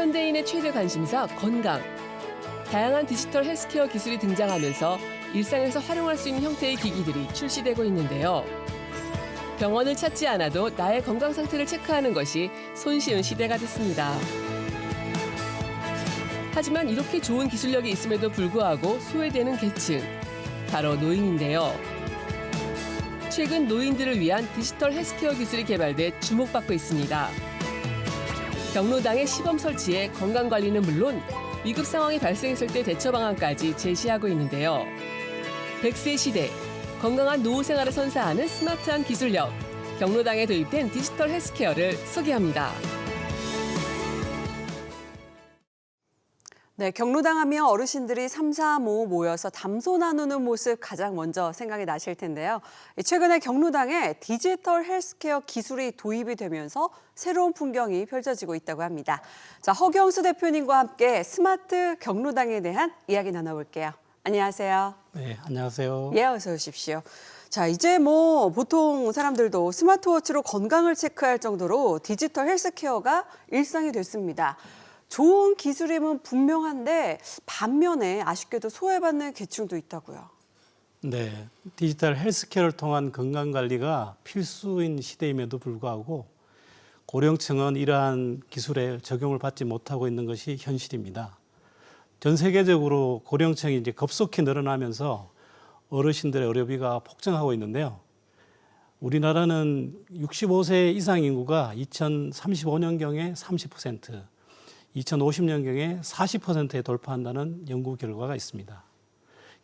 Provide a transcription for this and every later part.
현대인의 최대 관심사 건강. 다양한 디지털 헬스케어 기술이 등장하면서 일상에서 활용할 수 있는 형태의 기기들이 출시되고 있는데요. 병원을 찾지 않아도 나의 건강 상태를 체크하는 것이 손쉬운 시대가 됐습니다. 하지만 이렇게 좋은 기술력이 있음에도 불구하고 소외되는 계층, 바로 노인인데요. 최근 노인들을 위한 디지털 헬스케어 기술이 개발돼 주목받고 있습니다. 경로당의 시범 설치에 건강관리는 물론 위급 상황이 발생했을 때 대처 방안까지 제시하고 있는데요. 100세 시대, 건강한 노후 생활을 선사하는 스마트한 기술력, 경로당에 도입된 디지털 헬스케어를 소개합니다. 네, 경로당하면 어르신들이 삼삼오오 모여서 담소 나누는 모습 가장 먼저 생각이 나실 텐데요. 최근에 경로당에 디지털 헬스케어 기술이 도입이 되면서 새로운 풍경이 펼쳐지고 있다고 합니다. 자, 허경수 대표님과 함께 스마트 경로당에 대한 이야기 나눠볼게요. 안녕하세요. 네, 안녕하세요. 예, 어서 오십시오. 자, 이제 보통 사람들도 스마트워치로 건강을 체크할 정도로 디지털 헬스케어가 일상이 됐습니다. 좋은 기술임은 분명한데 반면에 아쉽게도 소외받는 계층도 있다고요. 네, 디지털 헬스케어를 통한 건강관리가 필수인 시대임에도 불구하고 고령층은 이러한 기술에 적용을 받지 못하고 있는 것이 현실입니다. 전 세계적으로 고령층이 이제 급속히 늘어나면서 어르신들의 의료비가 폭증하고 있는데요. 우리나라는 65세 이상 인구가 2035년경에 30%, 2050년경에 40%에 돌파한다는 연구 결과가 있습니다.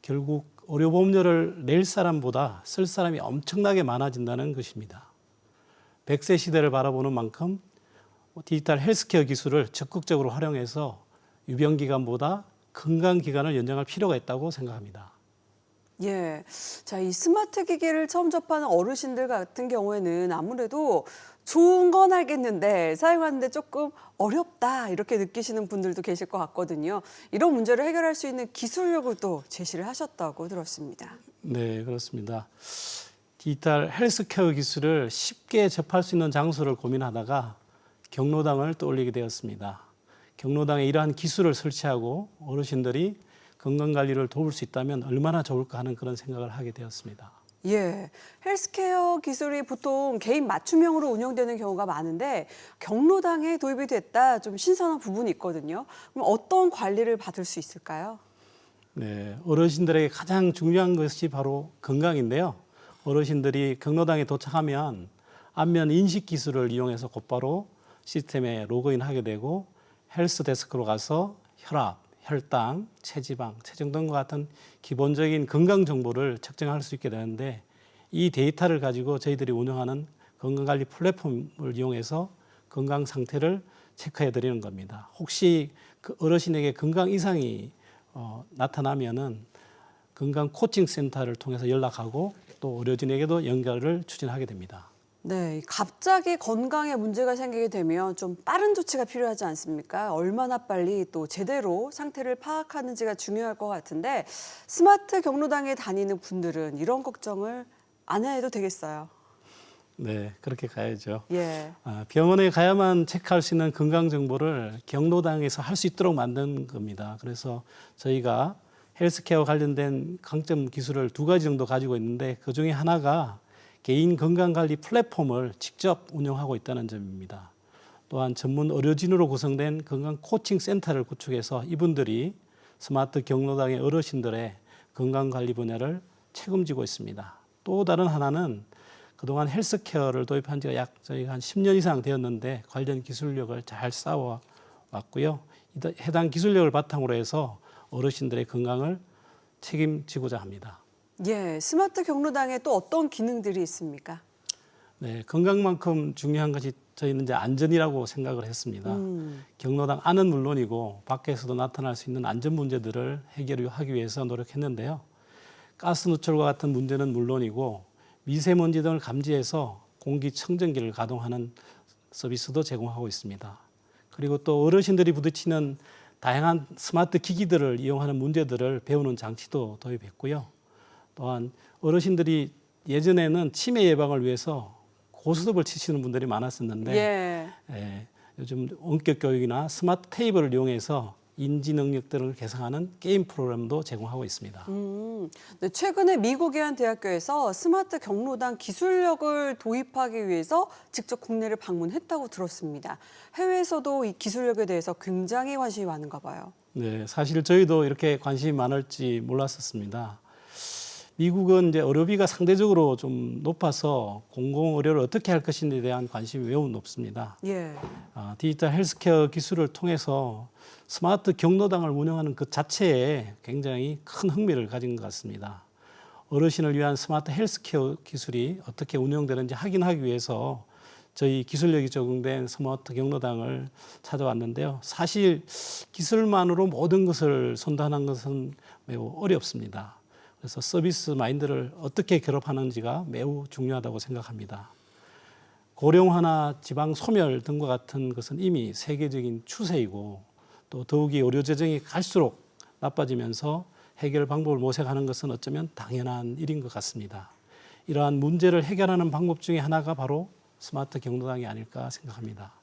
결국 의료보험료를 낼 사람보다 쓸 사람이 엄청나게 많아진다는 것입니다. 100세 시대를 바라보는 만큼 디지털 헬스케어 기술을 적극적으로 활용해서 유병기간보다 건강기간을 연장할 필요가 있다고 생각합니다. 예. 자, 이 스마트 기기를 처음 접하는 어르신들 같은 경우에는 아무래도 좋은 건 알겠는데 사용하는데 조금 어렵다 이렇게 느끼시는 분들도 계실 것 같거든요. 이런 문제를 해결할 수 있는 기술력을 또 제시를 하셨다고 들었습니다. 네, 그렇습니다. 디지털 헬스케어 기술을 쉽게 접할 수 있는 장소를 고민하다가 경로당을 떠올리게 되었습니다. 경로당에 이러한 기술을 설치하고 어르신들이 건강관리를 도울 수 있다면 얼마나 좋을까 하는 그런 생각을 하게 되었습니다. 예, 헬스케어 기술이 보통 개인 맞춤형으로 운영되는 경우가 많은데 경로당에 도입이 됐다 좀 신선한 부분이 있거든요. 그럼 어떤 관리를 받을 수 있을까요? 네, 어르신들에게 가장 중요한 것이 바로 건강인데요. 어르신들이 경로당에 도착하면 안면 인식 기술을 이용해서 곧바로 시스템에 로그인하게 되고 헬스 데스크로 가서 혈압, 혈당, 체지방, 체중 등과 같은 기본적인 건강 정보를 측정할 수 있게 되는데 이 데이터를 가지고 저희들이 운영하는 건강관리 플랫폼을 이용해서 건강 상태를 체크해 드리는 겁니다. 혹시 그 어르신에게 건강 이상이 나타나면은 건강 코칭 센터를 통해서 연락하고 또 의료진에게도 연결을 추진하게 됩니다. 네, 갑자기 건강에 문제가 생기게 되면 좀 빠른 조치가 필요하지 않습니까? 얼마나 빨리 또 제대로 상태를 파악하는지가 중요할 것 같은데 스마트 경로당에 다니는 분들은 이런 걱정을 안 해도 되겠어요. 네, 그렇게 가야죠. 예. 병원에 가야만 체크할 수 있는 건강 정보를 경로당에서 할 수 있도록 만든 겁니다. 그래서 저희가 헬스케어 관련된 강점 기술을 2가지 정도 가지고 있는데 그중에 하나가 개인 건강관리 플랫폼을 직접 운영하고 있다는 점입니다. 또한 전문 의료진으로 구성된 건강 코칭 센터를 구축해서 이분들이 스마트 경로당의 어르신들의 건강관리 분야를 책임지고 있습니다. 또 다른 하나는 그동안 헬스케어를 도입한 지가 저희가 한 10년 이상 되었는데 관련 기술력을 잘 쌓아왔고요. 해당 기술력을 바탕으로 해서 어르신들의 건강을 책임지고자 합니다. 예, 스마트 경로당에 또 어떤 기능들이 있습니까? 네, 건강만큼 중요한 것이 저희는 이제 안전이라고 생각을 했습니다. 경로당 안은 물론이고 밖에서도 나타날 수 있는 안전 문제들을 해결하기 위해서 노력했는데요. 가스 누출과 같은 문제는 물론이고 미세먼지 등을 감지해서 공기청정기를 가동하는 서비스도 제공하고 있습니다. 그리고 또 어르신들이 부딪히는 다양한 스마트 기기들을 이용하는 문제들을 배우는 장치도 도입했고요. 또한 어르신들이 예전에는 치매 예방을 위해서 고스톱을 치시는 분들이 많았었는데 요즘 원격 교육이나 스마트 테이블을 이용해서 인지 능력들을 개선하는 게임 프로그램도 제공하고 있습니다. 네, 최근에 미국의 한 대학교에서 스마트 경로당 기술력을 도입하기 위해서 직접 국내를 방문했다고 들었습니다. 해외에서도 이 기술력에 대해서 굉장히 관심이 많은가 봐요. 네, 사실 저희도 이렇게 관심이 많을지 몰랐었습니다. 미국은 이제 의료비가 상대적으로 좀 높아서 공공 의료를 어떻게 할 것인지에 대한 관심이 매우 높습니다. 예. 디지털 헬스케어 기술을 통해서 스마트 경로당을 운영하는 그 자체에 굉장히 큰 흥미를 가진 것 같습니다. 어르신을 위한 스마트 헬스케어 기술이 어떻게 운영되는지 확인하기 위해서 저희 기술력이 적용된 스마트 경로당을 찾아왔는데요. 사실 기술만으로 모든 것을 선도하는 것은 매우 어렵습니다. 그래서 서비스 마인드를 어떻게 결합하는지가 매우 중요하다고 생각합니다. 고령화나 지방 소멸 등과 같은 것은 이미 세계적인 추세이고 또 더욱이 의료 재정이 갈수록 나빠지면서 해결 방법을 모색하는 것은 어쩌면 당연한 일인 것 같습니다. 이러한 문제를 해결하는 방법 중에 하나가 바로 스마트 경로당이 아닐까 생각합니다.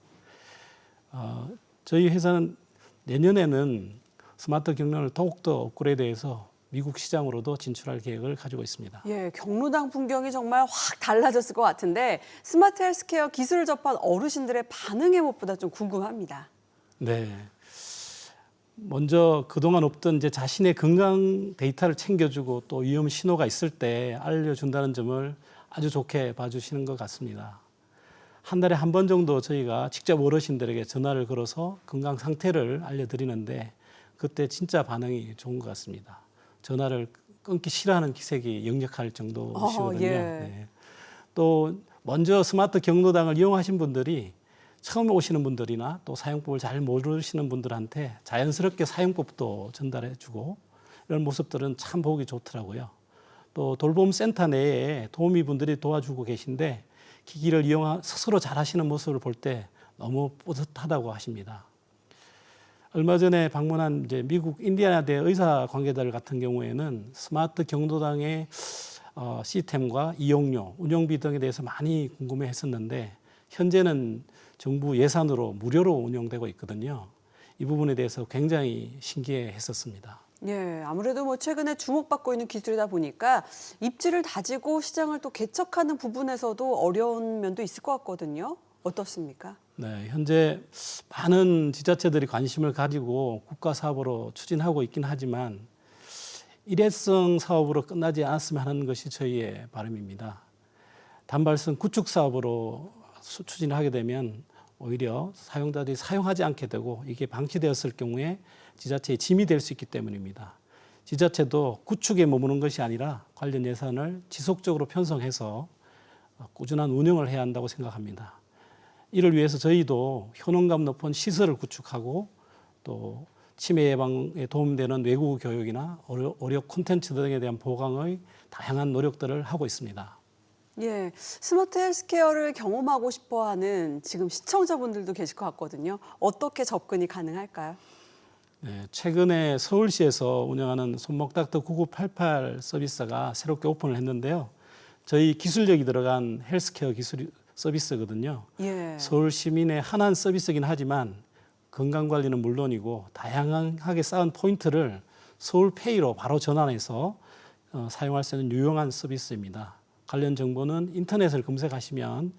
저희 회사는 내년에는 스마트 경로를 더욱더 업그레이드해서 미국 시장으로도 진출할 계획을 가지고 있습니다. 예, 경로당 풍경이 정말 확 달라졌을 것 같은데 스마트 헬스케어 기술을 접한 어르신들의 반응의 무엇보다 좀 궁금합니다. 네. 먼저 그동안 없던 이제 자신의 건강 데이터를 챙겨주고 또 위험 신호가 있을 때 알려준다는 점을 아주 좋게 봐주시는 것 같습니다. 한 달에 한 번 정도 저희가 직접 어르신들에게 전화를 걸어서 건강 상태를 알려드리는데 그때 진짜 반응이 좋은 것 같습니다. 전화를 끊기 싫어하는 기색이 역력할 정도시거든요. 예. 네. 또 먼저 스마트 경로당을 이용하신 분들이 처음 오시는 분들이나 또 사용법을 잘 모르시는 분들한테 자연스럽게 사용법도 전달해주고 이런 모습들은 참 보기 좋더라고요. 또 돌봄 센터 내에 도우미 분들이 도와주고 계신데 기기를 스스로 잘하시는 모습을 볼 때 너무 뿌듯하다고 하십니다. 얼마 전에 방문한 이제 미국 인디애나대 의사 관계자들 같은 경우에는 스마트 경로당의 시스템과 이용료, 운영비 등에 대해서 많이 궁금해했었는데 현재는 정부 예산으로 무료로 운영되고 있거든요. 이 부분에 대해서 굉장히 신기해했었습니다. 예, 아무래도 뭐 최근에 주목받고 있는 기술이다 보니까 입지를 다지고 시장을 또 개척하는 부분에서도 어려운 면도 있을 것 같거든요. 어떻습니까? 네, 현재 많은 지자체들이 관심을 가지고 국가 사업으로 추진하고 있긴 하지만 일회성 사업으로 끝나지 않았으면 하는 것이 저희의 바람입니다. 단발성 구축 사업으로 추진하게 되면 오히려 사용자들이 사용하지 않게 되고 이게 방치되었을 경우에 지자체의 짐이 될 수 있기 때문입니다. 지자체도 구축에 머무는 것이 아니라 관련 예산을 지속적으로 편성해서 꾸준한 운영을 해야 한다고 생각합니다. 이를 위해서 저희도 효능감 높은 시설을 구축하고 또 치매 예방에 도움되는 외국어 교육이나 의료 콘텐츠 등에 대한 보강의 다양한 노력들을 하고 있습니다. 예, 스마트 헬스케어를 경험하고 싶어하는 지금 시청자분들도 계실 것 같거든요. 어떻게 접근이 가능할까요? 네, 최근에 서울시에서 운영하는 손목닥터 9988 서비스가 새롭게 오픈을 했는데요. 저희 기술력이 들어간 헬스케어 기술 서비스거든요. 예. 서울 시민의 한한 서비스이긴 하지만 건강관리는 물론이고 다양하게 쌓은 포인트를 서울페이로 바로 전환해서 사용할 수 있는 유용한 서비스입니다. 관련 정보는 인터넷을 검색하시면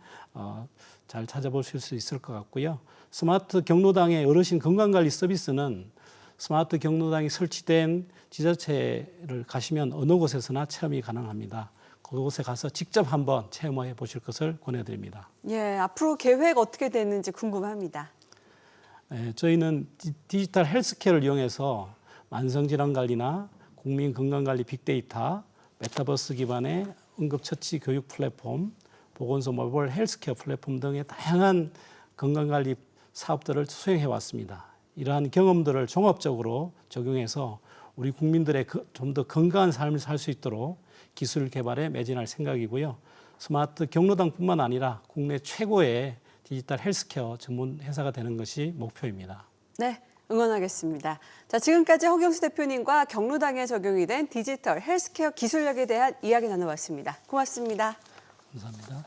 잘 찾아보실 수 있을 것 같고요. 스마트 경로당의 어르신 건강관리 서비스는 스마트 경로당이 설치된 지자체를 가시면 어느 곳에서나 체험이 가능합니다. 그곳에 가서 직접 한번 체험해 보실 것을 권해드립니다. 예, 앞으로 계획 어떻게 되는지 궁금합니다. 네, 저희는 디지털 헬스케어를 이용해서 만성질환관리나 국민건강관리 빅데이터, 메타버스 기반의 응급처치 교육 플랫폼, 보건소 모바일 헬스케어 플랫폼 등의 다양한 건강관리 사업들을 수행해 왔습니다. 이러한 경험들을 종합적으로 적용해서 우리 국민들의 좀 더 건강한 삶을 살 수 있도록 기술 개발에 매진할 생각이고요. 스마트 경로당뿐만 아니라 국내 최고의 디지털 헬스케어 전문 회사가 되는 것이 목표입니다. 네, 응원하겠습니다. 자, 지금까지 허경수 대표님과 경로당에 적용이 된 디지털 헬스케어 기술력에 대한 이야기 나눠봤습니다. 고맙습니다. 감사합니다.